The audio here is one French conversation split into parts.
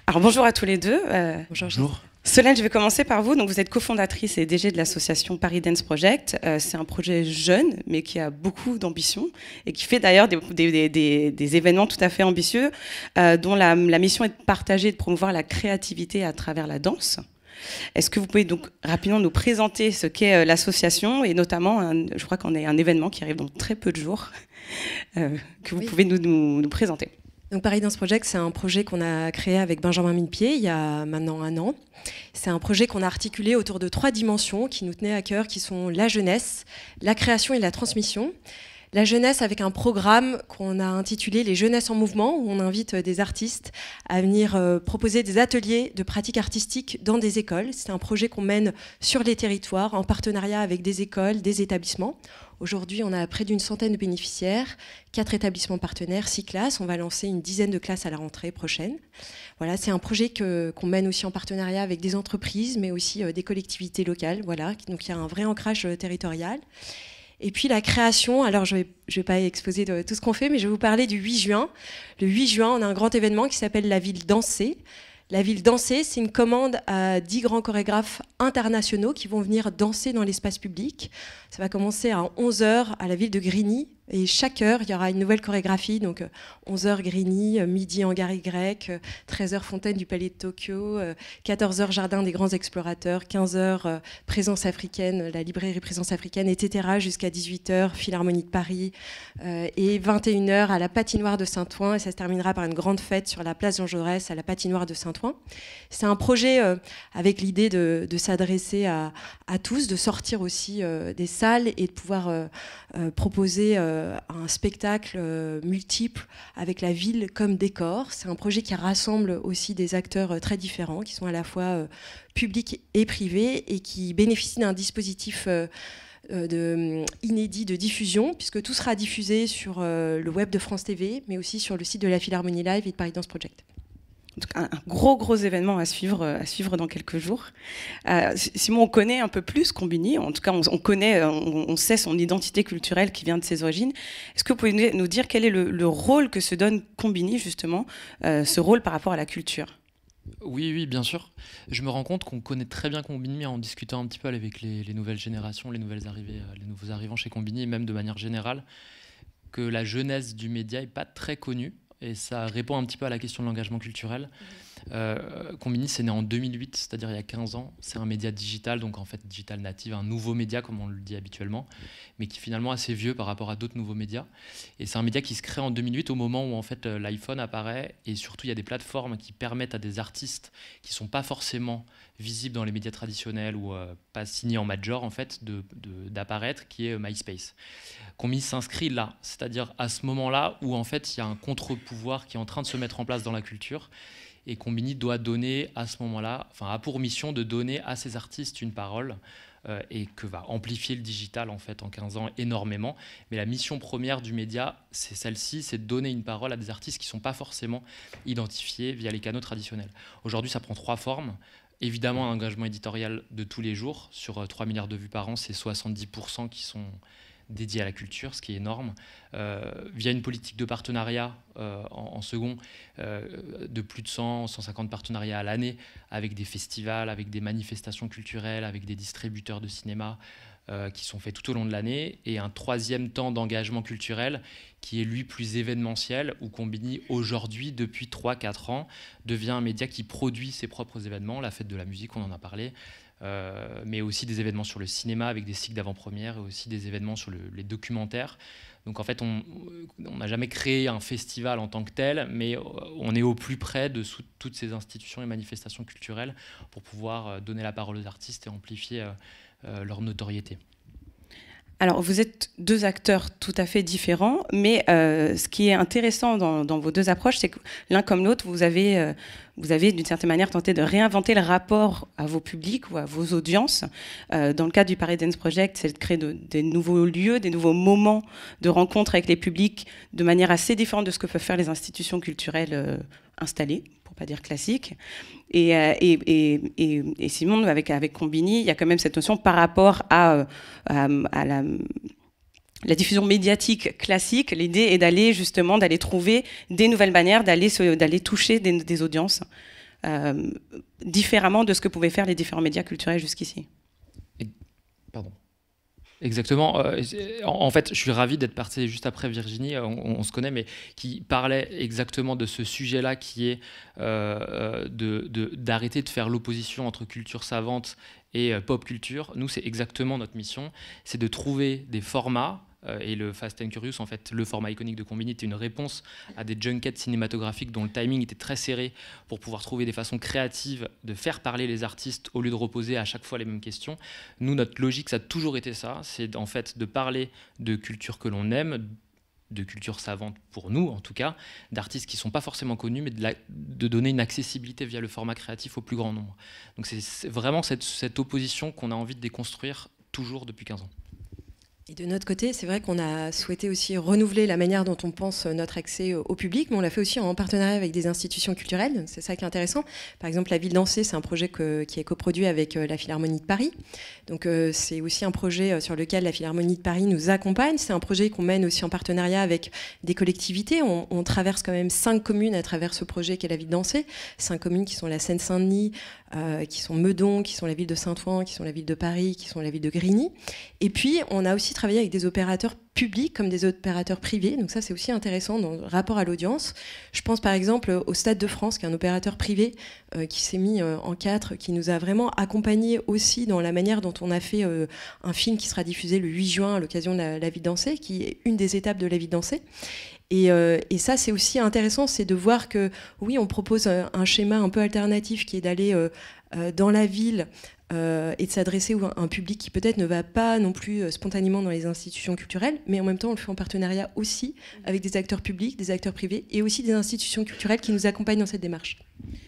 Alors bonjour à tous les deux. Bonjour. Solène, je vais commencer par vous. Donc, vous êtes cofondatrice et DG de l'association Paris Dance Project. C'est un projet jeune, mais qui a beaucoup d'ambition et qui fait d'ailleurs des événements tout à fait ambitieux, dont la mission est de partager et de promouvoir la créativité à travers la danse. Est-ce que vous pouvez donc rapidement nous présenter ce qu'est l'association et notamment, je crois qu'on a un événement qui arrive dans très peu de jours, que vous pouvez nous présenter. Donc Paris Dance Project, c'est un projet qu'on a créé avec Benjamin Millepied il y a maintenant 1 an. C'est un projet qu'on a articulé autour de 3 dimensions qui nous tenaient à cœur, qui sont la jeunesse, la création et la transmission. La jeunesse avec un programme qu'on a intitulé Les Jeunesses en Mouvement, où on invite des artistes à venir proposer des ateliers de pratique artistique dans des écoles. C'est un projet qu'on mène sur les territoires en partenariat avec des écoles, des établissements. Aujourd'hui, on a près d'une centaine de bénéficiaires, 4 établissements partenaires, 6 classes. On va lancer une dizaine de classes à la rentrée prochaine. Voilà, c'est un projet qu'on mène aussi en partenariat avec des entreprises, mais aussi des collectivités locales. Voilà, donc il y a un vrai ancrage territorial. Et puis la création, alors je vais pas exposer tout ce qu'on fait, mais je vais vous parler du 8 juin. Le 8 juin, on a un grand événement qui s'appelle La Ville Dansée. La Ville Dansée, c'est une commande à 10 grands chorégraphes internationaux qui vont venir danser dans l'espace public. Ça va commencer à 11h à la ville de Grigny. Et chaque heure, il y aura une nouvelle chorégraphie. Donc 11h Grigny, midi Hangar Y, 13h Fontaine du Palais de Tokyo, 14h Jardin des Grands Explorateurs, 15h Présence Africaine, la librairie Présence Africaine, etc. jusqu'à 18h Philharmonie de Paris et 21h à la patinoire de Saint-Ouen. Et ça se terminera par une grande fête sur la place Jean Jaurès à la patinoire de Saint-Ouen. C'est un projet avec l'idée de s'adresser à tous, de sortir aussi des salles et de pouvoir proposer un spectacle multiple avec la ville comme décor. C'est un projet qui rassemble aussi des acteurs très différents, qui sont à la fois publics et privés et qui bénéficient d'un dispositif inédit de diffusion, puisque tout sera diffusé sur le web de France TV, mais aussi sur le site de la Philharmonie Live et de Paris Dance Project. Un gros événement à suivre dans quelques jours. Simon, on connaît un peu plus Combini, en tout cas on sait son identité culturelle qui vient de ses origines. Est-ce que vous pouvez nous dire quel est le rôle que se donne Combini justement, ce rôle par rapport à la culture ? Oui, bien sûr. Je me rends compte qu'on connaît très bien Combini en discutant un petit peu avec les nouvelles générations, les nouveaux arrivants chez Combini, et même de manière générale, que la jeunesse du média n'est pas très connue. Et ça répond un petit peu à la question de l'engagement culturel. Combini, c'est né en 2008, c'est-à-dire il y a 15 ans. C'est un média digital, donc en fait digital native, un nouveau média comme on le dit habituellement, mais qui est finalement assez vieux par rapport à d'autres nouveaux médias. Et c'est un média qui se crée en 2008 au moment où en fait l'iPhone apparaît, et surtout il y a des plateformes qui permettent à des artistes qui ne sont pas forcément visibles dans les médias traditionnels ou pas signés en major en fait d'apparaître, qui est MySpace. Combini s'inscrit là, c'est-à-dire à ce moment-là où en fait il y a un contre-pouvoir qui est en train de se mettre en place dans la culture, et Combini doit donner à ce moment-là, a pour mission de donner à ces artistes une parole, et que va amplifier le digital en fait en 15 ans énormément. Mais la mission première du média, c'est celle-ci, c'est de donner une parole à des artistes qui ne sont pas forcément identifiés via les canaux traditionnels. Aujourd'hui, ça prend 3 formes. Évidemment, un engagement éditorial de tous les jours. Sur 3 milliards de vues par an, c'est 70% qui sont dédiés à la culture, ce qui est énorme, via une politique de partenariat en second, de plus de 150 partenariats à l'année, avec des festivals, avec des manifestations culturelles, avec des distributeurs de cinéma, qui sont faits tout au long de l'année, et un 3e temps d'engagement culturel qui est lui plus événementiel, où Combini aujourd'hui, depuis 3-4 ans, devient un média qui produit ses propres événements, la fête de la musique, on en a parlé, mais aussi des événements sur le cinéma avec des cycles d'avant-première, et aussi des événements sur les documentaires. Donc en fait, on n'a jamais créé un festival en tant que tel, mais on est au plus près de toutes ces institutions et manifestations culturelles pour pouvoir donner la parole aux artistes et amplifier leur notoriété. Alors, vous êtes 2 acteurs tout à fait différents, mais ce qui est intéressant dans vos 2 approches, c'est que l'un comme l'autre, vous avez d'une certaine manière tenté de réinventer le rapport à vos publics ou à vos audiences. Dans le cadre du Paris Dance Project, c'est de créer des nouveaux lieux, des nouveaux moments de rencontre avec les publics de manière assez différente de ce que peuvent faire les institutions culturelles installées, pour pas dire classiques. Et Simon, avec Combini, il y a quand même cette notion par rapport à la diffusion médiatique classique. L'idée est d'aller trouver des nouvelles manières d'aller toucher des audiences. différemment de ce que pouvaient faire les différents médias culturels jusqu'ici. Pardon. Exactement. En fait, je suis ravi d'être parti juste après Virginie, on se connaît, mais qui parlait exactement de ce sujet-là, qui est d'arrêter de faire l'opposition entre culture savante et pop culture. Nous, c'est exactement notre mission, c'est de trouver des formats. Et le Fast and Curious, en fait, le format iconique de Combini, était une réponse à des junkets cinématographiques dont le timing était très serré pour pouvoir trouver des façons créatives de faire parler les artistes au lieu de reposer à chaque fois les mêmes questions. Nous, notre logique, ça a toujours été ça, c'est en fait de parler de culture que l'on aime, de culture savante pour nous en tout cas, d'artistes qui ne sont pas forcément connus, mais de donner une accessibilité via le format créatif au plus grand nombre. Donc c'est vraiment cette opposition qu'on a envie de déconstruire toujours depuis 15 ans. Et de notre côté, c'est vrai qu'on a souhaité aussi renouveler la manière dont on pense notre accès au public, mais on l'a fait aussi en partenariat avec des institutions culturelles. C'est ça qui est intéressant. Par exemple, La Ville dansée, c'est un projet qui est coproduit avec la Philharmonie de Paris. Donc c'est aussi un projet sur lequel la Philharmonie de Paris nous accompagne. C'est un projet qu'on mène aussi en partenariat avec des collectivités. On traverse quand même 5 communes à travers ce projet qu'est La Ville dansée. 5 communes qui sont la Seine-Saint-Denis, qui sont Meudon, qui sont la ville de Saint-Ouen, qui sont la ville de Paris, qui sont la ville de Grigny. Et puis, on a aussi travaillé avec des opérateurs publics comme des opérateurs privés. Donc ça, c'est aussi intéressant dans le rapport à l'audience. Je pense par exemple au Stade de France, qui est un opérateur privé qui s'est mis en 4, qui nous a vraiment accompagnés aussi dans la manière dont on a fait un film qui sera diffusé le 8 juin à l'occasion de la Vie dansée, qui est une des étapes de La Vie dansée. Et ça, c'est aussi intéressant, c'est de voir que, oui, on propose un schéma un peu alternatif qui est d'aller dans la ville et de s'adresser à un public qui peut-être ne va pas non plus spontanément dans les institutions culturelles, mais en même temps, on le fait en partenariat aussi avec des acteurs publics, des acteurs privés et aussi des institutions culturelles qui nous accompagnent dans cette démarche.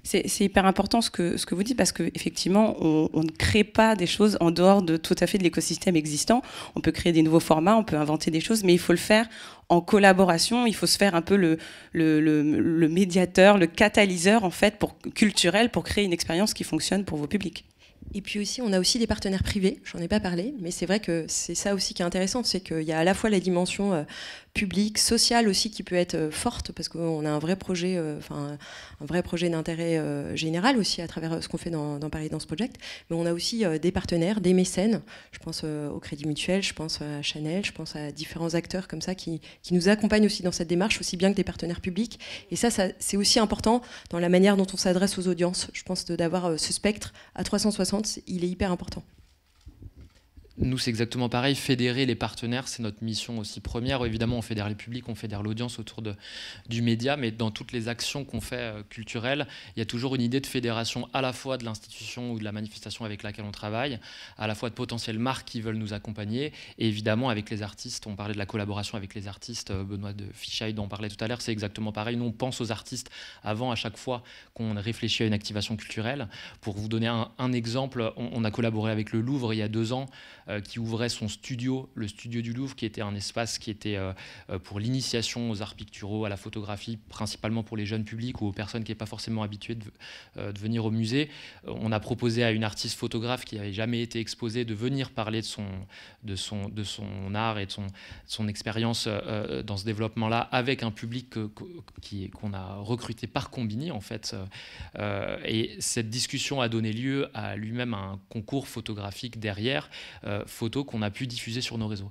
C'est hyper important ce que vous dites, parce qu'effectivement, on ne crée pas des choses en dehors de tout à fait de l'écosystème existant. On peut créer des nouveaux formats, on peut inventer des choses, mais il faut le faire en collaboration. Il faut se faire un peu le médiateur, le catalyseur en fait, culturel pour créer une expérience qui fonctionne pour vos publics. Et puis aussi, on a aussi des partenaires privés, j'en ai pas parlé, mais c'est vrai que c'est ça aussi qui est intéressant, c'est qu'il y a à la fois la dimension publique, sociale aussi qui peut être forte, parce qu'on a un vrai projet, un vrai projet d'intérêt général aussi à travers ce qu'on fait dans Paris Dance Project, mais on a aussi des partenaires, des mécènes, je pense au Crédit Mutuel, je pense à Chanel, je pense à différents acteurs comme ça qui nous accompagnent aussi dans cette démarche, aussi bien que des partenaires publics, et ça c'est aussi important dans la manière dont on s'adresse aux audiences, je pense d'avoir ce spectre à 360, il est hyper important. Nous, c'est exactement pareil. Fédérer les partenaires, c'est notre mission aussi première. Évidemment, on fédère les publics, on fédère l'audience autour du média, mais dans toutes les actions qu'on fait culturelles, il y a toujours une idée de fédération à la fois de l'institution ou de la manifestation avec laquelle on travaille, à la fois de potentielles marques qui veulent nous accompagner, et évidemment avec les artistes. On parlait de la collaboration avec les artistes, Benoît de Fichaille dont on parlait tout à l'heure, c'est exactement pareil. Nous, on pense aux artistes avant à chaque fois qu'on réfléchit à une activation culturelle. Pour vous donner un exemple, on a collaboré avec le Louvre il y a 2 ans, qui ouvrait son studio, le studio du Louvre, qui était un espace qui était pour l'initiation aux arts picturaux, à la photographie, principalement pour les jeunes publics ou aux personnes qui n'étaient pas forcément habituées de venir au musée. On a proposé à une artiste photographe qui n'avait jamais été exposée de venir parler de son art et de son expérience dans ce développement-là avec un public qu'on a recruté par Combini, en fait. Et cette discussion a donné lieu à lui-même un concours photographique derrière, photos qu'on a pu diffuser sur nos réseaux.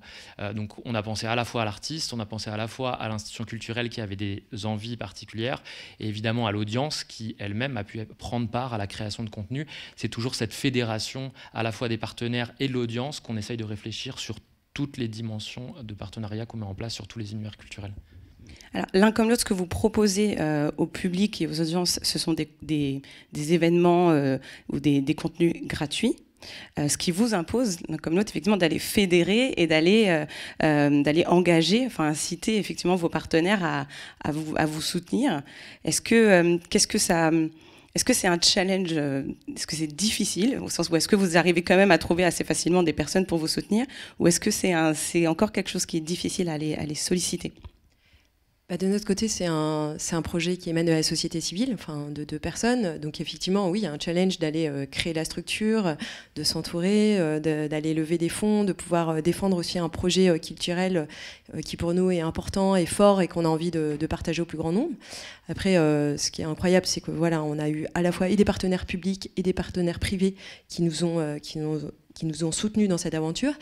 Donc on a pensé à la fois à l'artiste, on a pensé à la fois à l'institution culturelle qui avait des envies particulières et évidemment à l'audience qui elle-même a pu prendre part à la création de contenu. C'est toujours cette fédération à la fois des partenaires et de l'audience qu'on essaye de réfléchir sur toutes les dimensions de partenariat qu'on met en place sur tous les univers culturels. Alors, l'un comme l'autre, ce que vous proposez au public et aux audiences, ce sont des événements ou des contenus gratuits. Ce qui vous impose, comme l'autre, effectivement, d'aller fédérer et d'aller engager, enfin inciter effectivement vos partenaires à vous soutenir. Est-ce que c'est un challenge? Est-ce que c'est difficile, au sens où est-ce que vous arrivez quand même à trouver assez facilement des personnes pour vous soutenir, ou est-ce que c'est encore quelque chose qui est difficile à aller solliciter? De notre côté, c'est un projet qui émane de la société civile, enfin de 2 personnes. Donc effectivement, oui, il y a un challenge d'aller créer la structure, de s'entourer, d'aller lever des fonds, de pouvoir défendre aussi un projet culturel qui pour nous est important et fort et qu'on a envie de partager au plus grand nombre. Après, ce qui est incroyable, c'est que voilà, on a eu à la fois et des partenaires publics et des partenaires privés qui nous ont soutenus dans cette aventure.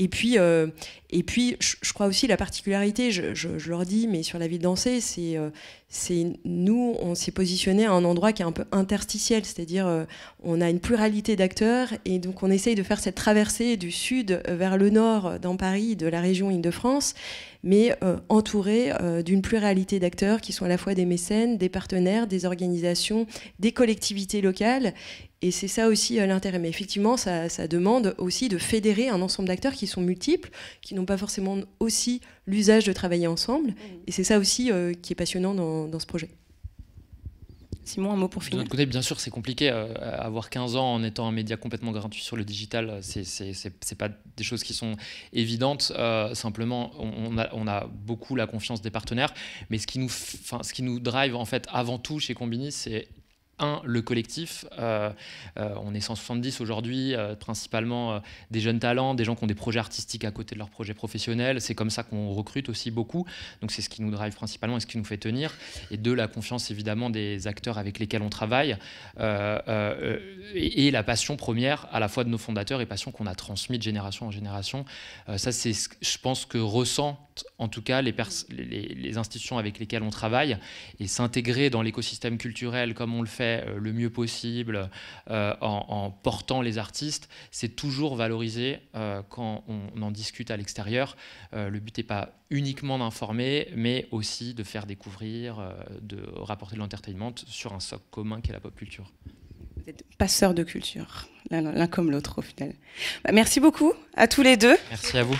Et puis, je crois aussi la particularité, je leur dis, mais sur la ville d'Ancé, c'est nous, on s'est positionné à un endroit qui est un peu interstitiel, c'est-à-dire on a une pluralité d'acteurs et donc on essaye de faire cette traversée du sud vers le nord dans Paris, de la région Île-de-France, mais entouré d'une pluralité d'acteurs qui sont à la fois des mécènes, des partenaires, des organisations, des collectivités locales. Et c'est ça aussi l'intérêt. Mais effectivement, ça demande aussi de fédérer un ensemble d'acteurs qui sont multiples, qui n'ont pas forcément aussi l'usage de travailler ensemble. Et c'est ça aussi qui est passionnant dans ce projet. Simon, un mot pour finir. De notre côté, bien sûr, c'est compliqué. Avoir 15 ans en étant un média complètement gratuit sur le digital, c'est pas des choses qui sont évidentes. Simplement, on a beaucoup la confiance des partenaires. Mais ce qui nous drive, en fait, avant tout chez Combini, c'est le collectif. On est 170 aujourd'hui, principalement des jeunes talents, des gens qui ont des projets artistiques à côté de leurs projets professionnels. C'est comme ça qu'on recrute aussi beaucoup. Donc c'est ce qui nous drive principalement et ce qui nous fait tenir. Et la confiance évidemment des acteurs avec lesquels on travaille et la passion première à la fois de nos fondateurs et passion qu'on a transmise de génération en génération. Ça c'est, je pense, que ressentent en tout cas les institutions avec lesquelles on travaille, et s'intégrer dans l'écosystème culturel comme on le fait le mieux possible en portant les artistes, c'est toujours valorisé quand on en discute à l'extérieur. Le but n'est pas uniquement d'informer, mais aussi de faire découvrir, de rapporter de l'entertainment sur un socle commun qu'est la pop culture. Vous êtes passeurs de culture, l'un comme l'autre au final. Merci beaucoup à tous les deux. Merci à vous.